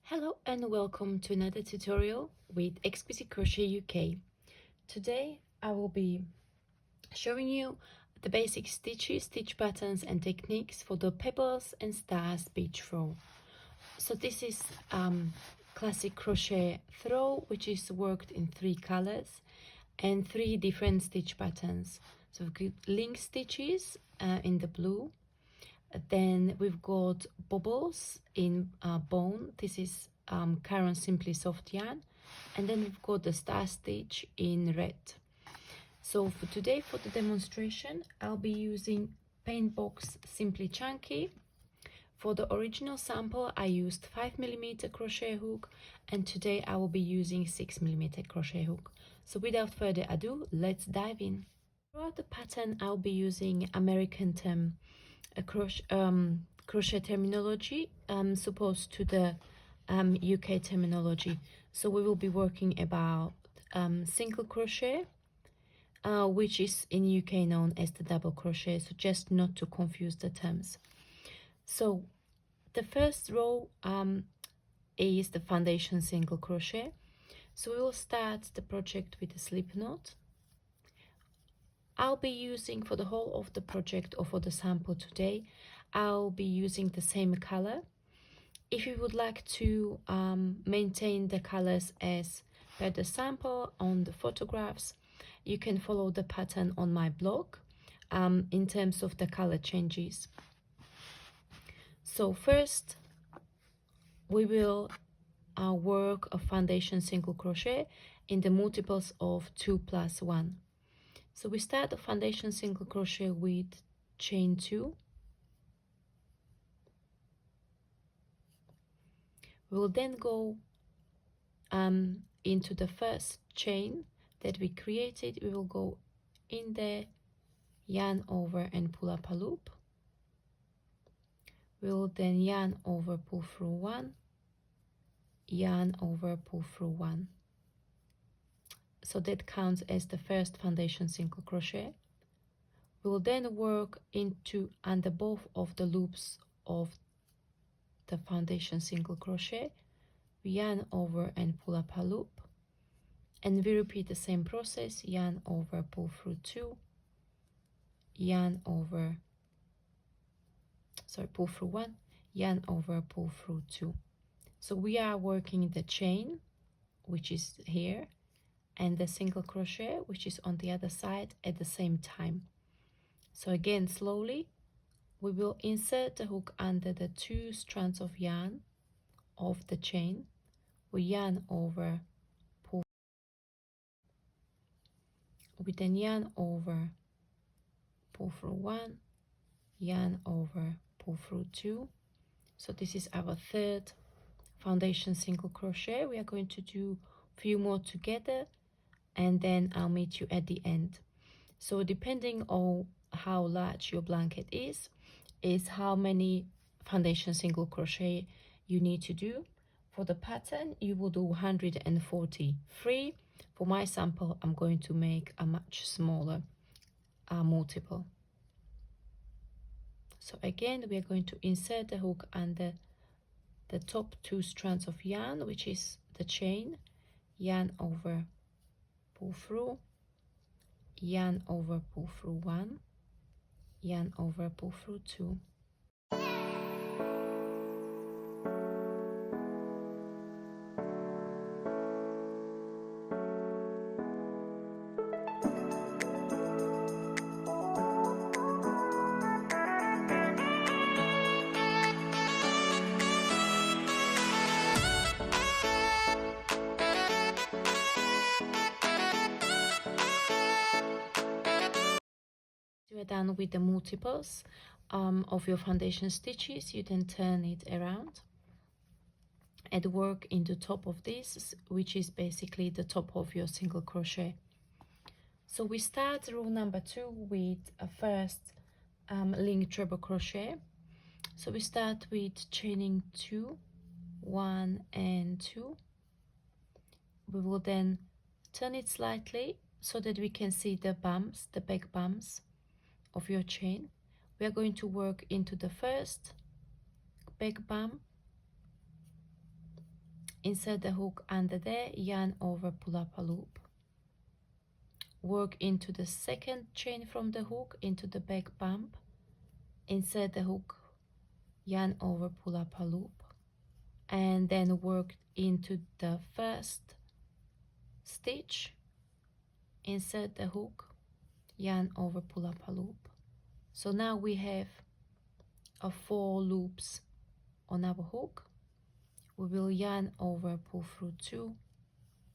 Hello and welcome to another tutorial with Exquisite Crochet UK. Today I will be showing you the basic stitches, stitch patterns and techniques for the Pebbles and Stars beach throw. So this is classic crochet throw, which is worked in 3 colors and 3 different stitch patterns. So we've got link stitches in the blue. Then we've got bubbles in bone. This is Caron Simply Soft Yarn. And then we've got the star stitch in red. So for today, for the demonstration, I'll be using Paint Box Simply Chunky. For the original sample, I used 5mm crochet hook, and today I will be using 6mm crochet hook. So without further ado, let's dive in. Throughout the pattern, I'll be using American crochet terminology supposed to the UK terminology. So we will be working about single crochet, which is in UK known as the double crochet, so just not to confuse the terms. So the first row is the foundation single crochet. So we will start the project with a slip knot. I'll be using for the whole of the project, or for the sample today, I'll be using the same color. If you would like to maintain the colors as per the sample on the photographs, you can follow the pattern on my blog in terms of the color changes. So first we will work a foundation single crochet in the multiples of 2 plus 1. So we start the foundation single crochet with chain 2. We will then go into the first chain that we created. We will go in there, yarn over and pull up a loop. We will then yarn over, pull through 1, yarn over, pull through 1. So that counts as the first foundation single crochet. We will then work into under both of the loops of the foundation single crochet. We yarn over and pull up a loop, and we repeat the same process: yarn over, pull through 2, yarn over, pull through 1, yarn over, pull through 2. So we are working the chain, which is here, and the single crochet, which is on the other side, at the same time. So again, slowly we will insert the hook under the 2 strands of yarn of the chain. We yarn over, pull, we then yarn over, pull through 1, yarn over, pull through 2. So this is our third foundation single crochet. We are going to do a few more together, and then I'll meet you at the end. So depending on how large your blanket is how many foundation single crochet you need to do. For the pattern, you will do 143. For my sample, I'm going to make a much smaller multiple. So again, we are going to insert the hook under the top 2 strands of yarn, which is the chain, yarn over, pull through, yarn over, pull through 1, yarn over, pull through 2. You are done with the multiples of your foundation stitches. You then turn it around and work in the top of this, which is basically the top of your single crochet. So we start row number 2 with a first link treble crochet. So we start with chaining 2, 1 and 2. We will then turn it slightly so that we can see the bumps, the back bumps of your chain. We are going to work into the first back bump, insert the hook under there, yarn over, pull up a loop, work into the second chain from the hook into the back bump, insert the hook, yarn over, pull up a loop, and then work into the first stitch, insert the hook, yarn over, pull up a loop. So now we have 4 loops on our hook. We will yarn over, pull through 2,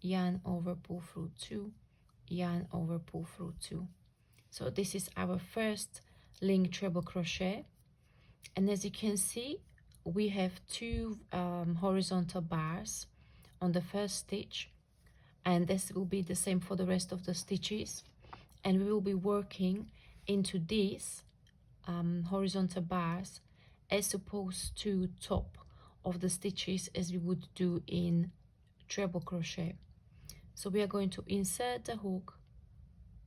yarn over, pull through 2, yarn over, pull through 2. So this is our first link treble crochet, and as you can see, we have 2 horizontal bars on the first stitch, and this will be the same for the rest of the stitches, and we will be working into these horizontal bars as opposed to top of the stitches as we would do in treble crochet. So we are going to insert the hook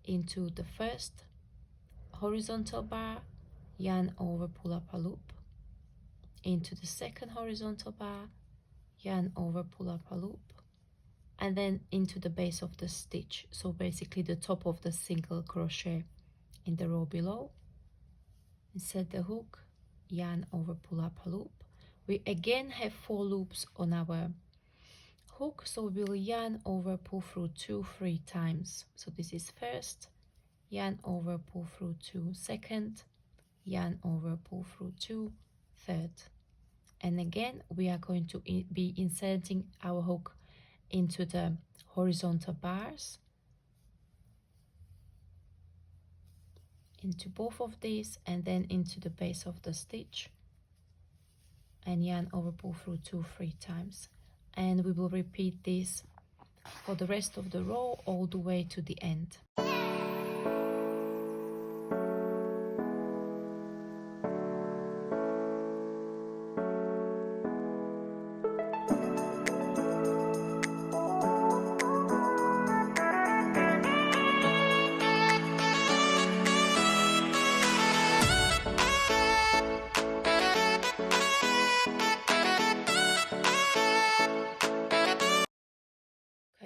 into the first horizontal bar, yarn over, pull up a loop, into the second horizontal bar, yarn over, pull up a loop, and then into the base of the stitch, so basically the top of the single crochet in the row below. Insert the hook, yarn over, pull up a loop. We again have 4 loops on our hook, so we will yarn over, pull through 2 3 times. So this is first, yarn over, pull through 2 second, yarn over, pull through 2 third, and again we are going to be inserting our hook into the horizontal bars, into both of these, and then into the base of the stitch, and yarn over, pull through 2 3 times, and we will repeat this for the rest of the row all the way to the end.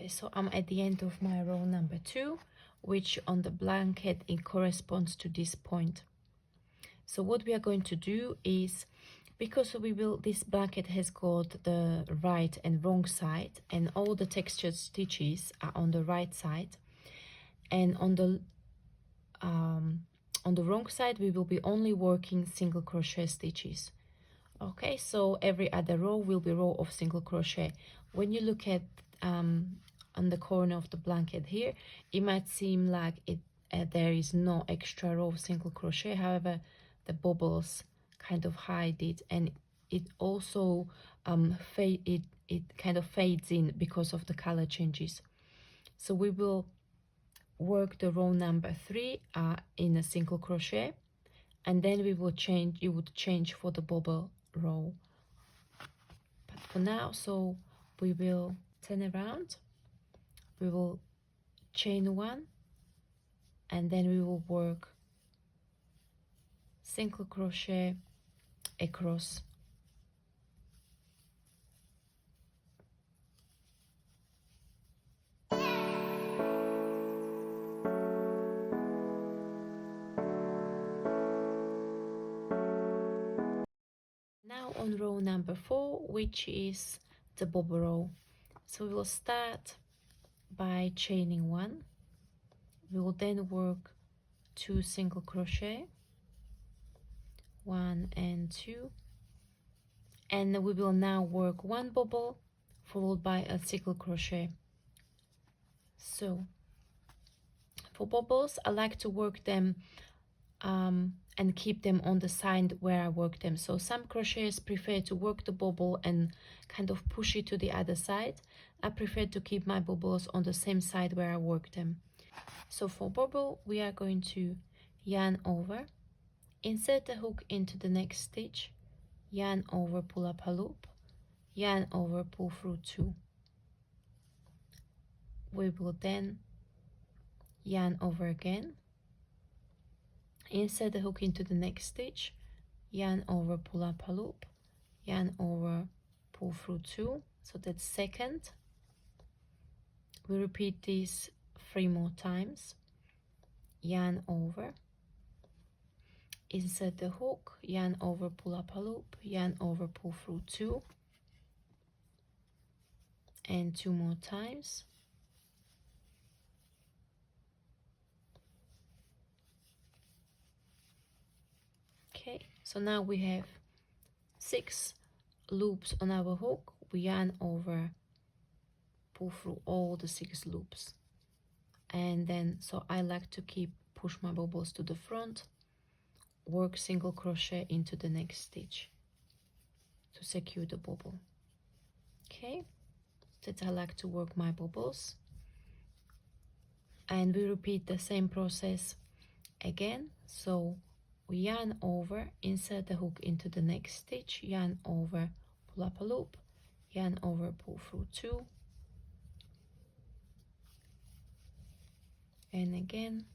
So I'm at the end of my row number 2, which on the blanket it corresponds to this point. So what we are going to do is, because this blanket has got the right and wrong side, and all the textured stitches are on the right side, and on the wrong side we will be only working single crochet stitches. Okay, so every other row will be row of single crochet. When you look at on the corner of the blanket here, it might seem like there is no extra row of single crochet. However, the bubbles kind of hide it, and it also it kind of fades in because of the color changes. So we will work the row number 3 in a single crochet, and then we will change. You would change for the bubble row. But for now, so we will turn around, we will chain 1, and then we will work single crochet across. Now on row number 4, which is the bubble row. So we will start by chaining 1. We will then work 2 single crochet, 1 and 2, and we will now work 1 bubble followed by a single crochet. So for bubbles, I like to work them and keep them on the side where I work them. So some crocheters prefer to work the bubble and kind of push it to the other side. I prefer to keep my bubbles on the same side where I work them. So for bubble, we are going to yarn over, insert the hook into the next stitch, yarn over, pull up a loop, yarn over, pull through 2. We will then yarn over again, insert the hook into the next stitch, yarn over, pull up a loop, yarn over, pull through 2, so that's second. We repeat this 3 more times. Yarn over, insert the hook, yarn over, pull up a loop, yarn over, pull through 2, and 2 more times. Okay, so now we have 6 loops on our hook. We yarn over, pull through all the 6 loops, and then so I like to push my bubbles to the front, work single crochet into the next stitch to secure the bubble. Okay, that I like to work my bubbles, and we repeat the same process again. So we yarn over, insert the hook into the next stitch, yarn over, pull up a loop, yarn over, pull through 2, and again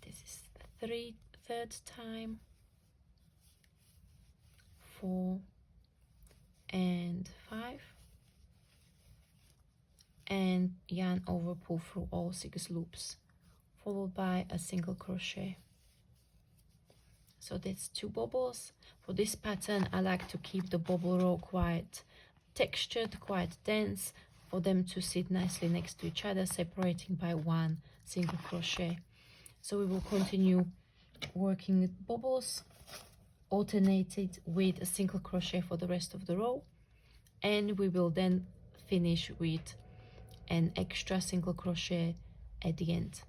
this is the third time, 4 and 5, and yarn over, pull through all 6 loops, followed by a single crochet. So that's 2 bubbles. For this pattern I like to keep the bubble row quite textured, quite dense, for them to sit nicely next to each other, separating by 1 single crochet. So we will continue working with bubbles, alternated with a single crochet for the rest of the row, and we will then finish with an extra single crochet at the end.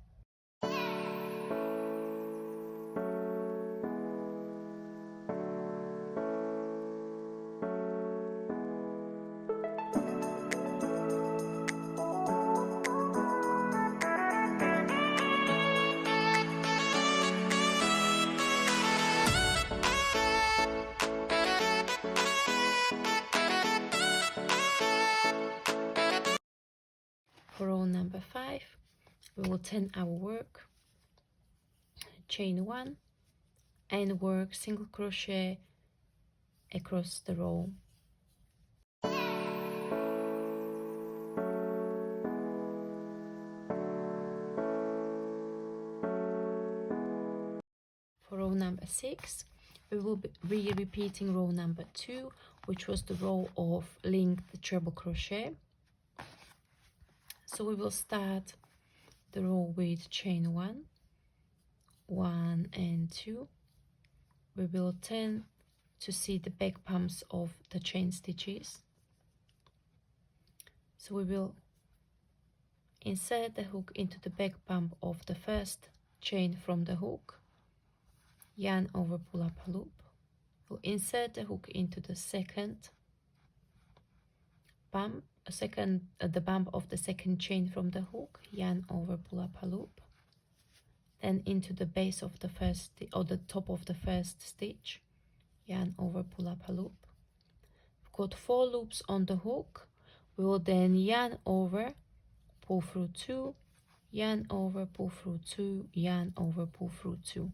For row number 5, we will turn our work, chain 1, and work single crochet across the row. For row number 6, we will be repeating row number 2, which was the row of linked treble crochet. So we will start the row with chain 1, 1 and 2. We will turn to see the back pumps of the chain stitches. So we will insert the hook into the back pump of the first chain from the hook, yarn over, pull up a loop. We'll insert the hook into the second bump, the bump of the second chain from the hook, yarn over, pull up a loop, then into the base of the first or the top of the first stitch, yarn over, pull up a loop. We've got 4 loops on the hook. We will then yarn over, pull through 2, yarn over, pull through 2, yarn over, pull through 2.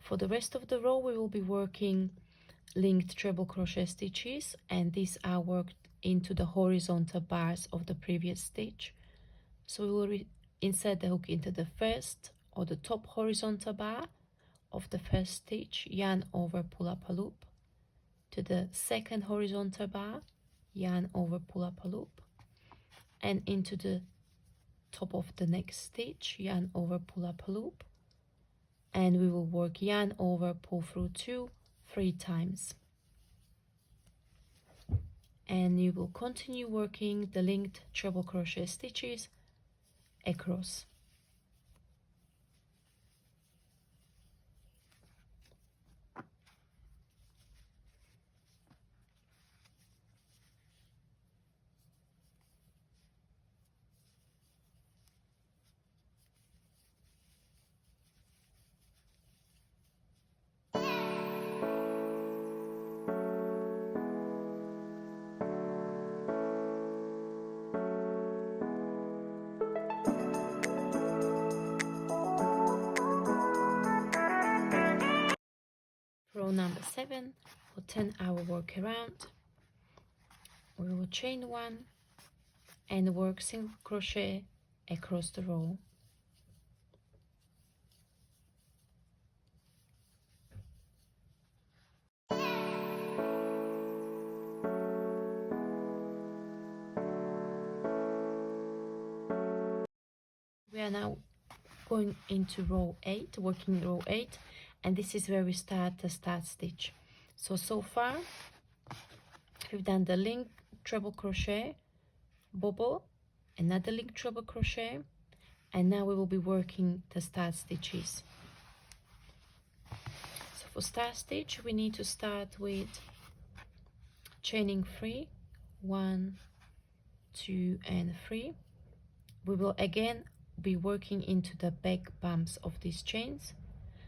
For the rest of the row we will be working linked treble crochet stitches, and these are worked into the horizontal bars of the previous stitch. So we will insert the hook into the first or the top horizontal bar of the first stitch, yarn over, pull up a loop, to the second horizontal bar, yarn over, pull up a loop, and into the top of the next stitch, yarn over, pull up a loop, and we will work yarn over, pull through 2 3 times. And you will continue working the linked treble crochet stitches across. Row number 7, For 10 our work around, we will chain 1 and work single crochet across the row. We are now going into row 8, working row 8, and this is where we start the start stitch. So far we've done the link treble crochet, bobble, another link treble crochet, and now we will be working the start stitches. So for start stitch we need to start with chaining 3, 1, 2 and 3. We will again be working into the back bumps of these chains.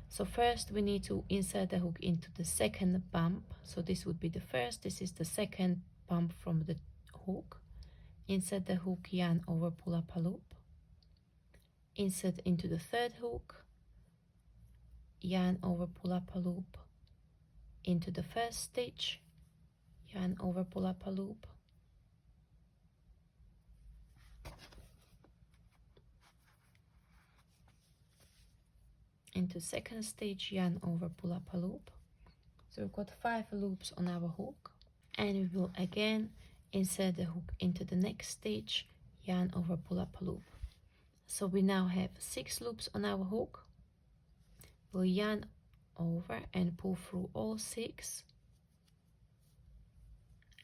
So first we need to insert the hook into the second bump. So this would be the first, this is the second bump from the hook. Insert the hook, yarn over, pull up a loop. Insert into the third hook, yarn over, pull up a loop. Into the first stitch, yarn over, pull up a loop. Into second stitch, yarn over, pull up a loop. So we've got 5 loops on our hook, and we will again insert the hook into the next stitch, yarn over, pull up a loop. So we now have 6 loops on our hook. We'll yarn over and pull through all 6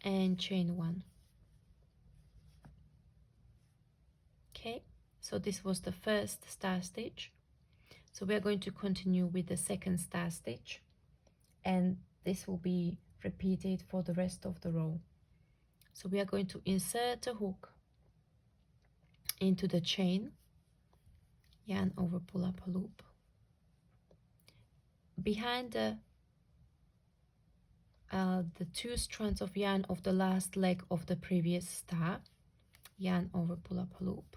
and chain 1. Okay, so this was the first star stitch. So we are going to continue with the second star stitch, and this will be repeated for the rest of the row. So we are going to insert a hook into the chain, yarn over, pull up a loop. Behind the 2 strands of yarn of the last leg of the previous star, yarn over, pull up a loop.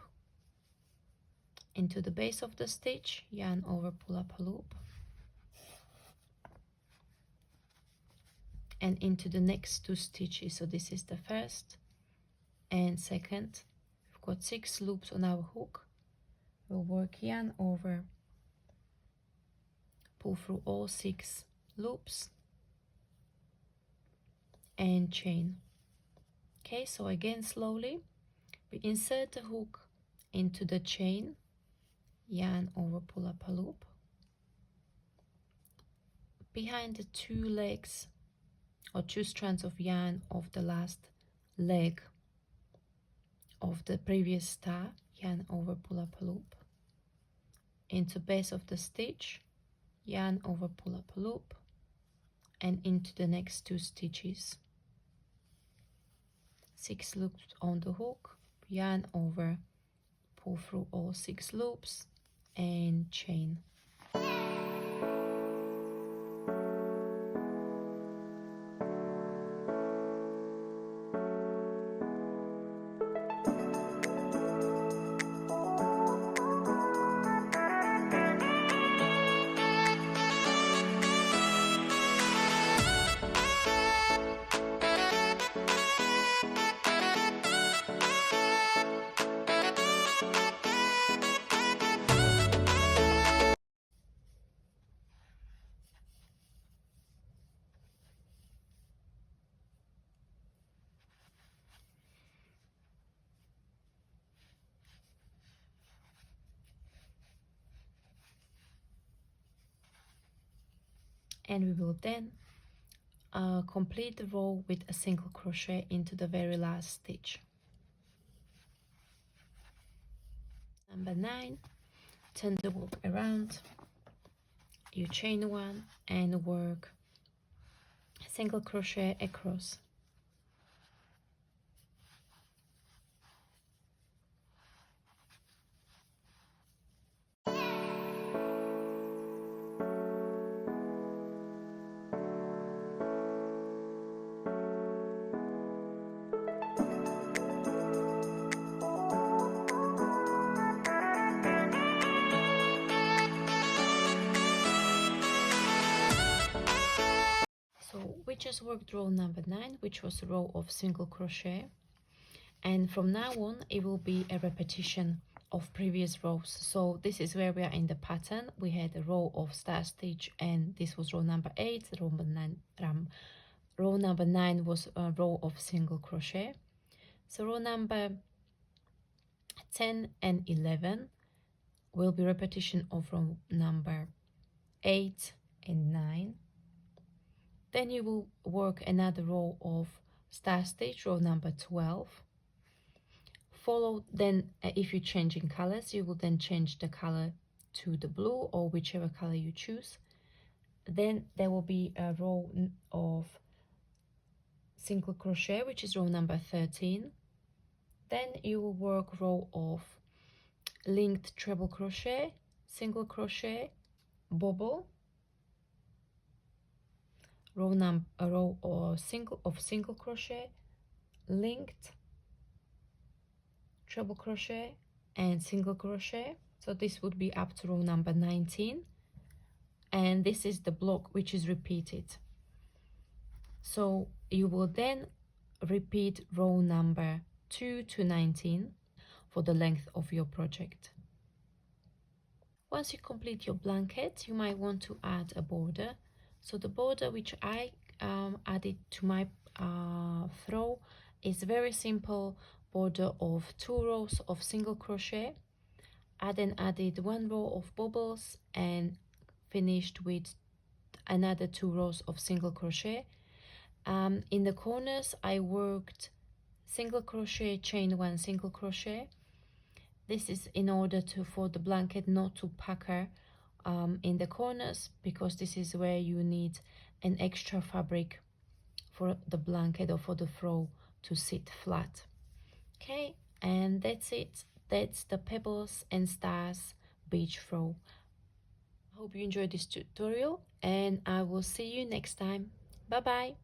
Into the base of the stitch, yarn over, pull up a loop. And into the next 2 stitches. So this is the first and second. We've got 6 loops on our hook. We'll work yarn over, pull through all 6 loops and chain. Okay, so again slowly we insert the hook into the chain, yarn over, pull up a loop. Behind the 2 legs or 2 strands of yarn of the last leg of the previous star, yarn over, pull up a loop. Into base of the stitch, yarn over, pull up a loop, and into the next 2 stitches. 6 loops on the hook, yarn over, pull through all 6 loops and chain. And we will then complete the row with a single crochet into the very last stitch. Number 9, turn the work around, you chain 1 and work single crochet across. just worked row number 9, which was a row of single crochet, and from now on it will be a repetition of previous rows. So this is where we are in the pattern. We had a row of star stitch, and this was row number 8. Row number 9 was a row of single crochet. So row number 10 and 11 will be repetition of row number 8 and 9. Then you will work another row of star stitch, row number 12. Follow then, if you change in colors, you will then change the color to the blue or whichever color you choose. Then there will be a row of single crochet, which is row number 13. Then you will work row of linked treble crochet, single crochet, bobble, a row or single crochet, linked treble crochet and single crochet. So this would be up to row number 19, and this is the block which is repeated. So you will then repeat row number 2 to 19 for the length of your project. Once you complete your blanket, you might want to add a border. So the border which I added to my throw is very simple border of 2 rows of single crochet. I then added 1 row of bobbles and finished with another 2 rows of single crochet. In the corners I worked single crochet, chain 1, single crochet. This is in order for the blanket not to pucker in the corners, because this is where you need an extra fabric for the blanket or for the throw to sit flat. Okay, and that's it. That's the Pebbles and Stars beach throw. I hope you enjoyed this tutorial, and I will see you next time. Bye bye.